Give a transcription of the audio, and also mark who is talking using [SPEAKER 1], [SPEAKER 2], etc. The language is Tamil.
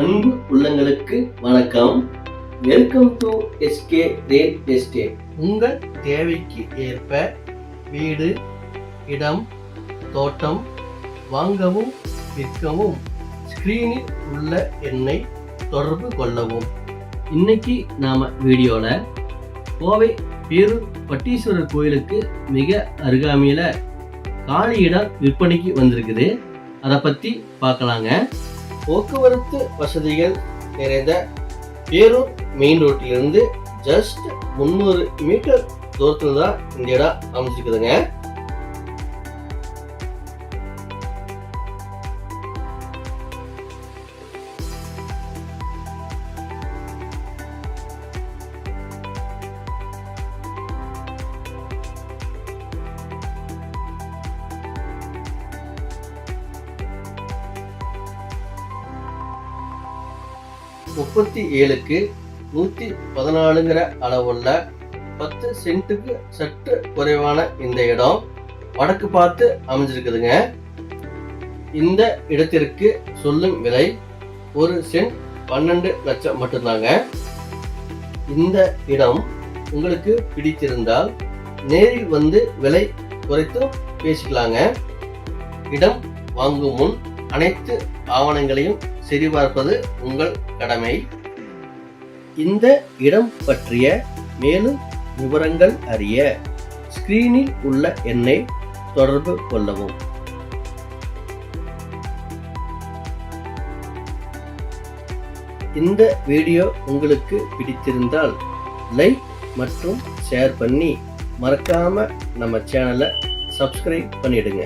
[SPEAKER 1] அன்பு உள்ளங்களுக்கு வணக்கம். Welcome to SK real estate.
[SPEAKER 2] உங்கள் தேவைக்கு ஏற்ப வீடு, இடம், தோட்டம் வாங்கவும் விற்கவும் ஸ்கிரீனில் உள்ள எண்ணை தொடர்பு கொள்ளவும்.
[SPEAKER 1] இன்னைக்கு நாம வீடியோல கோவை பேரூர் பட்டீஸ்வரர் கோயிலுக்கு மிக அருகாமையில காலி இடம் விற்பனைக்கு வந்திருக்குது. அதை பத்தி பார்க்கலாங்க.
[SPEAKER 2] போக்குவரத்து வசதிகள் நிறைந்த பேரூர் மெயின் ரோட்டிலிருந்து ஜஸ்ட் 300 மீட்டர் தூரத்தில் தான் இந்த இடம் அமைச்சிருக்குதுங்க. க்கு 114 அளவுள்ள 10 சென்ட்டுக்கு சற்று குறைவான இந்த இடம் வடக்கு பார்த்து அமைஞ்சிருக்குதுங்க. இந்த இடத்திற்கு சொல்லும் விலை 1 சென்ட் 12 லட்சம் மட்டும்தாங்க. இந்த இடம் உங்களுக்கு பிடித்திருந்தால் நேரில் வந்து விலை குறைத்தும் பேசிக்கலாங்க. இடம் வாங்கும் முன் அனைத்து ஆவணங்களையும் சரிபார்ப்பது உங்கள் கடமை. இந்த இடம் பற்றிய மேலும் விவரங்கள் அறிய ஸ்கிரீனில் உள்ள எண்ணை தொடர்பு கொள்ளவும். இந்த வீடியோ உங்களுக்கு பிடித்திருந்தால் லைக் மற்றும் ஷேர் பண்ணி மறக்காம நம்ம சேனலை சப்ஸ்கிரைப் பண்ணிடுங்க.